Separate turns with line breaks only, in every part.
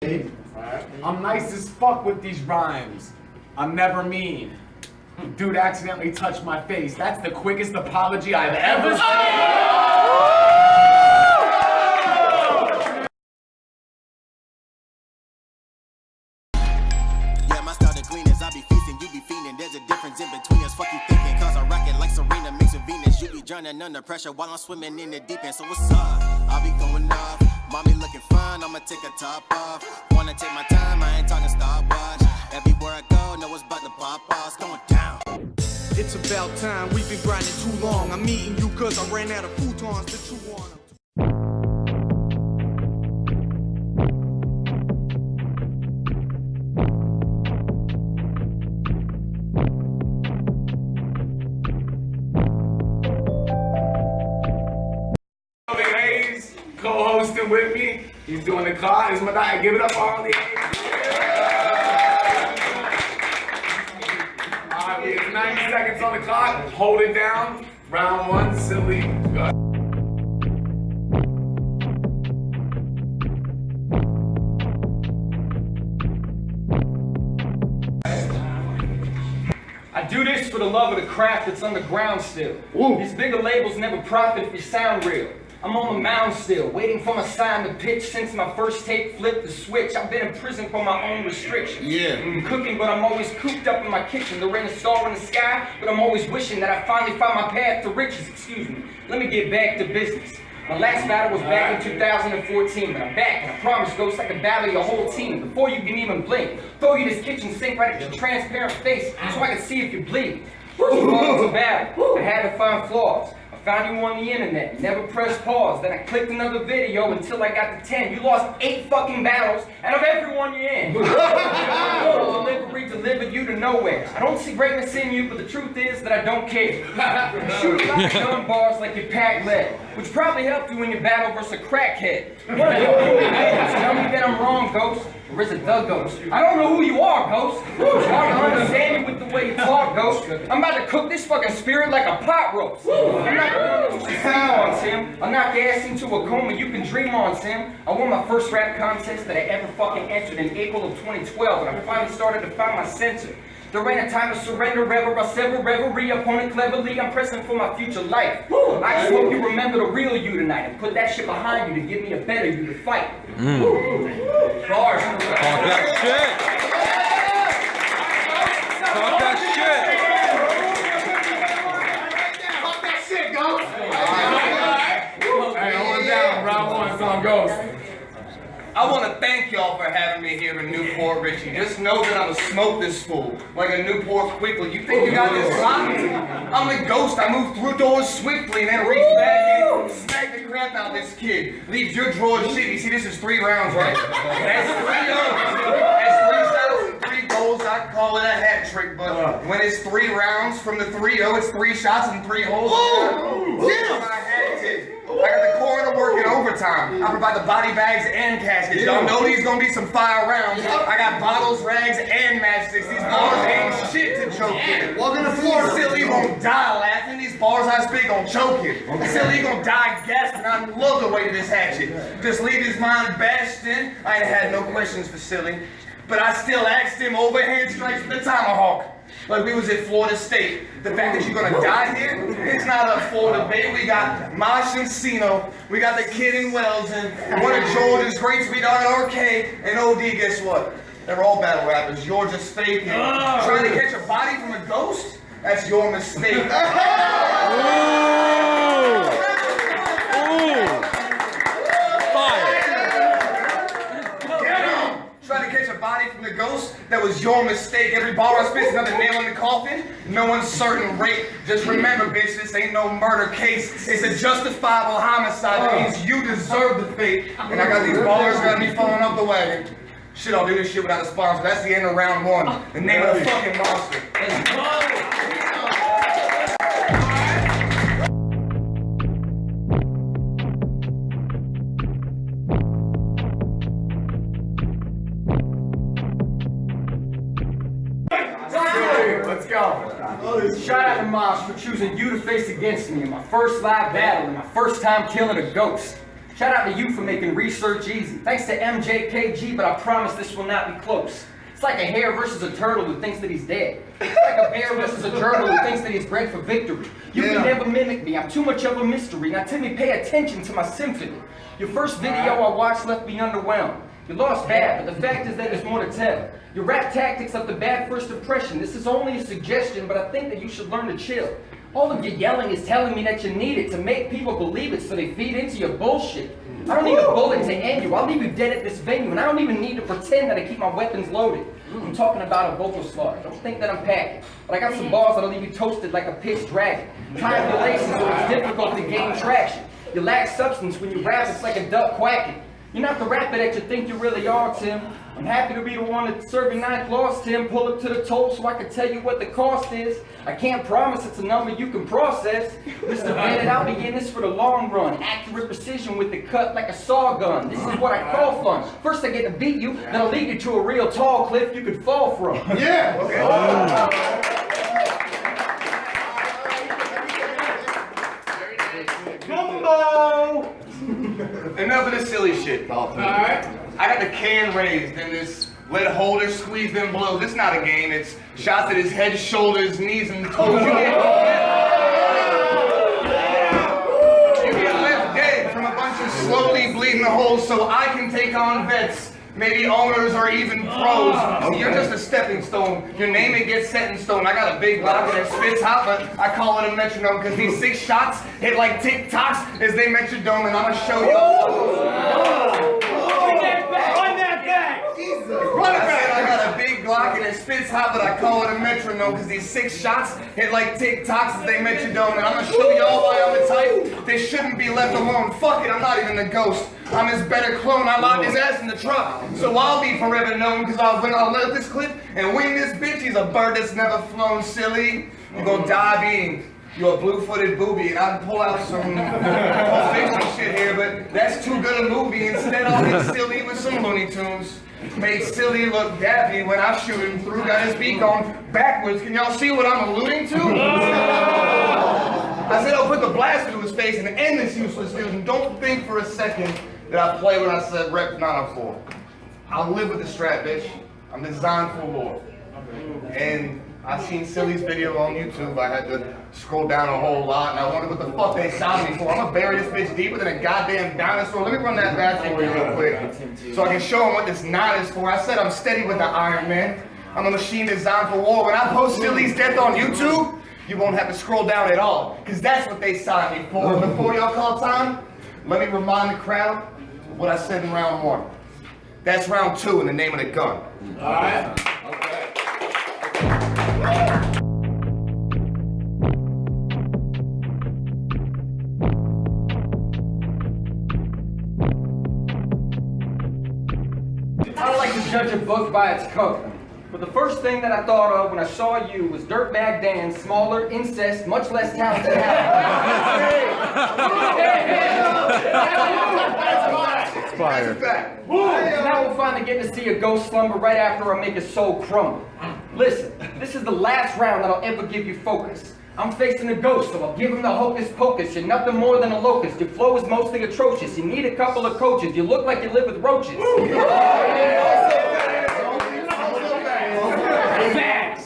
I'm nice as fuck with these rhymes. I'm never mean. Dude accidentally touched my face. That's the quickest apology I've ever seen.
Yeah, my style the cleanest. I be feasting, you be fiending. There's a difference in between us. Fuck you thinking, cause I rock it like Serena mixed with Venus. You be drowning under pressure while I'm swimming in the deep end. So what's up? I be going off. Mommy looking fine, I'ma take a top off. Wanna take my time, I ain't talking stopwatch. Everywhere I go, know it's about to pop off. It's going down.
It's about time, we've been grinding too long. I'm meeting you cause I ran out of futons to chew on.
Co-hosting with me. He's doing the clock. It's my guy. Give it up all the Alright, we have 90 seconds on the clock. Hold it down. Round one, Sill-E. Go.
I do this for the love of the craft that's underground still. Ooh. These bigger labels never profit if you sound real. I'm on the mound still, waiting for my sign to pitch. Since my first tape flipped the switch, I've been in prison for my own restrictions. Yeah. I'm cooking, but I'm always cooped up in my kitchen. There ain't a star in the sky, but I'm always wishing that I finally find my path to riches. Excuse me. Let me get back to business. My last battle was back in 2014, but I'm back, and I promise, Ghost, I can battle your whole team before you can even blink. Throw you this kitchen sink right at your transparent face, so I can see if you bleed. First of all, it's a battle. I had to find flaws. Found you on the internet, never pressed pause. Then I clicked another video until I got to 10. You lost 8 fucking battles out of everyone you're in. Delivery delivered you to nowhere. I don't see greatness in you, but the truth is that I don't care. Shoot like gun bars like you pack lead, which probably helped you in your battle versus a crackhead. What are you doing? Tell me that I'm wrong, Ghost. Or is it the Ghost? I don't know who you are, Ghost. It's hard to understand you with the way you talk, Ghost. I'm about to cook this fucking spirit like a pot roast. I'm not gonna let you sleep on, Tim. I'll knock your ass into a coma you can dream on, Tim. I won my first rap contest that I ever fucking entered in April of 2012, and I finally started to find my center. There ain't a time to surrender ever. I sever reverie upon it cleverly. I'm pressing for my future life. I just hope you remember the real you tonight and put that shit behind you to give me a better you to fight. Bars.
Talk that shit. Talk that shit.
Talk that shit, Ghost. Hey, hold it down. Round one, it's on Ghost.
I want to thank y'all for having me here in Newport Richie. Just know that I'm gonna smoke this fool like a Newport quickly. You think you got this locked? I'm the Ghost. I move through doors swiftly and then reach back and smack the crap out of this kid. Leaves your drawers shitty. See, this is 3 rounds, right? That's 3 3 goals. I call it a hat trick, but when it's 3 rounds from the 3-0, it's 3 shots and 3 holes. I got the coroner working overtime. I provide the body bags and caskets. Y'all know these gonna be some fire rounds. I got bottles, rags, and matchsticks. These bars ain't shit to choke in. Welcome to Florida. Sill-E gon' die laughing. These bars I spit gon' choke it. Sill-E gon' die gasping. I love the weight of this hatchet. Just leave his mind bashed in. I ain't had no questions for Sill-E, but I still asked him overhand strikes with the tomahawk. Like we was at Florida State. The fact that you're gonna die here, it's not a Florida Bay. We got Mosh and Sino, we got the kid in Wells, and one of Georgia's greats, we got RK and OD. Guess what? They're all battle rappers. You're just faking. Trying to catch a body from a ghost? That's your mistake. Trying to catch a body from the ghost? That was your mistake. Every bar I spit's another nail in the coffin. No uncertain rate. Just remember, bitch, this ain't no murder case. It's a justifiable homicide. That means you deserve the fate. And I got these ballers got me falling off the wagon. Shit, I'll do this shit without a sponsor. That's the end of round 1. The name of the fucking monster. Let's go!
Let's go.
Shout out to Mosh for choosing you to face against me in my first live battle and my first time killing a ghost. Shout out to you for making research easy. Thanks to Mjkg, but I promise this will not be close. It's like a hare versus a turtle who thinks that he's dead. It's like a bear versus a turtle who thinks that he's bred for victory. You can never mimic me, I'm too much of a mystery. Now Timmy, pay attention to my symphony. Your first video I watched left me underwhelmed. You lost bad, but the fact is that there's more to tell. Your rap tactics left a bad first impression. This is only a suggestion, but I think that you should learn to chill. All of your yelling is telling me that you need it to make people believe it so they feed into your bullshit. I don't need a bullet to end you. I'll leave you dead at this venue, and I don't even need to pretend that I keep my weapons loaded. I'm talking about a vocal slaughter. Don't think that I'm packing. But I got some balls that'll leave you toasted like a pissed dragon. Tying your laces so it's difficult to gain traction. You lack substance when you rap, it's like a duck quacking. You're not the rapper that you think you really are, Tim. I'm happy to be the one to serve your ninth loss, Tim. Pull up to the toll so I can tell you what the cost is. I can't promise it's a number you can process. Mr. Bennett, I'll be in this for the long run. Accurate precision with the cut like a saw gun. This is what I call fun. First I get to beat you, then I'll lead you to a real tall cliff you could fall from.
Yeah. Okay.
Gumbo! Enough of this silly shit. Alright. I got the can raised and this lead holder squeezed in below. This is not a game, it's shots at his head, shoulders, knees, and toes. You get left dead from a bunch of slowly bleeding holes so I can take on vets. Maybe owners or even pros. You're just a stepping stone. Your name it gets set in stone. I got a big lock and it spits hot, but I call it a metronome because these 6 shots hit like tick-tocks as they metrodome, and I'm gonna show you. I got a big Glock and it spits hot, but I call it a metronome because these 6 shots hit like tick-tocks as they metrodome, and I'm gonna show y'all why I'm the type that shouldn't be left alone. Fuck it, I'm not even a ghost. I'm his better clone. I locked his ass in the truck, so I'll be forever known because when I let this clip and wing this bitch, he's a bird that's never flown. Silly, you gonna die being. You're a blue-footed booby, and I'd pull out some fiction shit here, but that's too good a movie. Instead, I'll hit Sill-E with some Looney Tunes. Make Sill-E look daffy when I shoot him through. Got his beak on backwards. Can y'all see what I'm alluding to? I said I'll put the blaster to his face and end this useless news. And don't think for a second that I play when I said Rep 904. I'll live with the strap, bitch. I'm designed for war. And I seen Sill-E's video on YouTube. I had to scroll down a whole lot, and I wondered what the fuck they signed me for. I'm gonna bury this bitch deeper than a goddamn dinosaur. Let me run that back for you real quick, so I can show them what this knot is for. I said I'm steady with the Iron Man. I'm a machine designed for war. When I post Sill-E's death on YouTube, you won't have to scroll down at all, because that's what they signed me for. Before y'all call time, let me remind the crowd what I said in round 1. That's round 2 in the name of the gun. All right.
I don't like to judge a book by its cover. But the first thing that I thought of when I saw you was Dirtbag Dan, smaller, incest, much less talented.
It's fire.
Now we'll finally get to see a ghost slumber right after I make his soul crumble. Listen, this is the last round that I'll ever give you focus. I'm facing a ghost, so I'll give him the hocus pocus. You're nothing more than a locust. Your flow is mostly atrocious. You need a couple of coaches. You look like you live with roaches.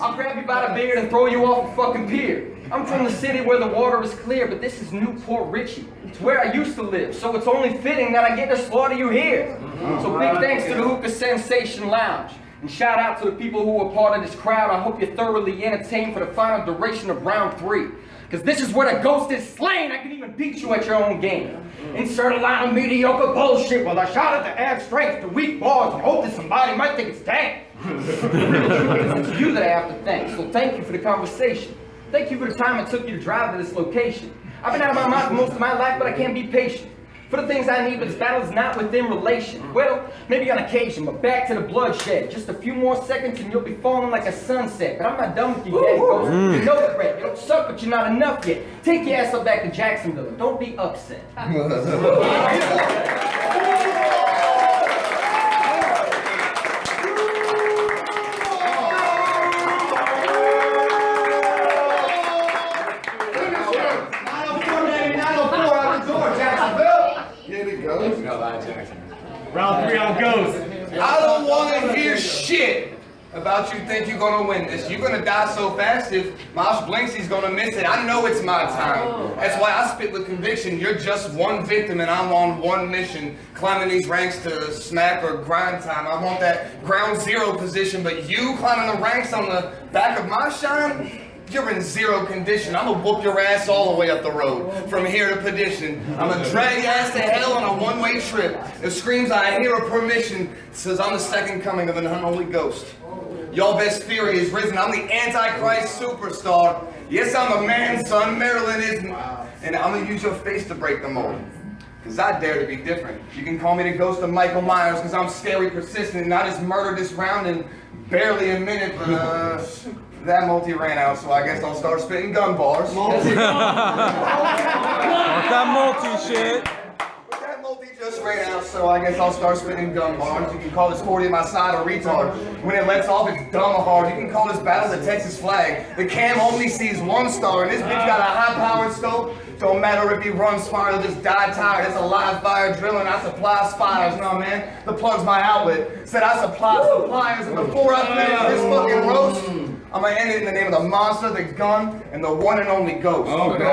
I'll grab you by the beard and throw you off a fucking pier. I'm from the city where the water is clear, but this is Newport Richie. It's where I used to live, so it's only fitting that I get to slaughter you here. So big thanks to the Hookah Sensation Lounge. And shout out to the people who were part of this crowd. I hope you're thoroughly entertained for the final duration of round 3. Because this is where the ghost is slain. I can even beat you at your own game. Insert a line of mediocre bullshit while I shout at the add strength to weak balls and hope that somebody might think it's dank. It's you that I have to thank, so thank you for the conversation. Thank you for the time it took you to drive to this location. I've been out of my mind for most of my life, but I can't be patient. For the things I need, but this battle is not within relation. Well, maybe on occasion, but back to the bloodshed. Just a few more seconds and you'll be falling like a sunset. But I'm not done with you yet, ghost. You know the threat. You don't suck, but you're not enough yet. Take your ass up back to Jacksonville. Don't be upset.
shit about you think you're gonna win this. You're gonna die so fast if Mosh blinks, he's gonna miss it. I know it's my time. That's why I spit with conviction. You're just one victim and I'm on one mission. Climbing these ranks to smack or grind time. I want that ground zero position, but you climbing the ranks on the back of my shine? You're in zero condition. I'm gonna whoop your ass all the way up the road, from here to perdition. I'm gonna drag your ass to hell on a one-way trip. It screams I hear a permission. It says I'm the second coming of an unholy ghost. Y'all best theory is risen. I'm the Antichrist superstar. Yes, I'm a man, son. Marilyn isn't. And I'm gonna use your face to break the mold. Cause I dare to be different. You can call me the ghost of Michael Myers, cause I'm scary, persistent, and I just murdered this round in barely a minute, but that multi ran out, so I guess I'll start spitting gun bars.
Fuck that multi shit.
But that multi just ran out, so I guess I'll start spitting gun bars. You can call this 40 at my side a retard. When it lets off, it's dumb hard. You can call this battle the Texas flag. The cam only sees one star, and this bitch got a high-powered scope. Don't matter if he runs fire, he'll just die tired. It's a live fire drilling. I supply spires. No, man, the plug's my outlet. Said I supply suppliers, and before I finish this fucking roast, I'm gonna end it in the name of the monster, the gun, and the one and only ghost.
Okay.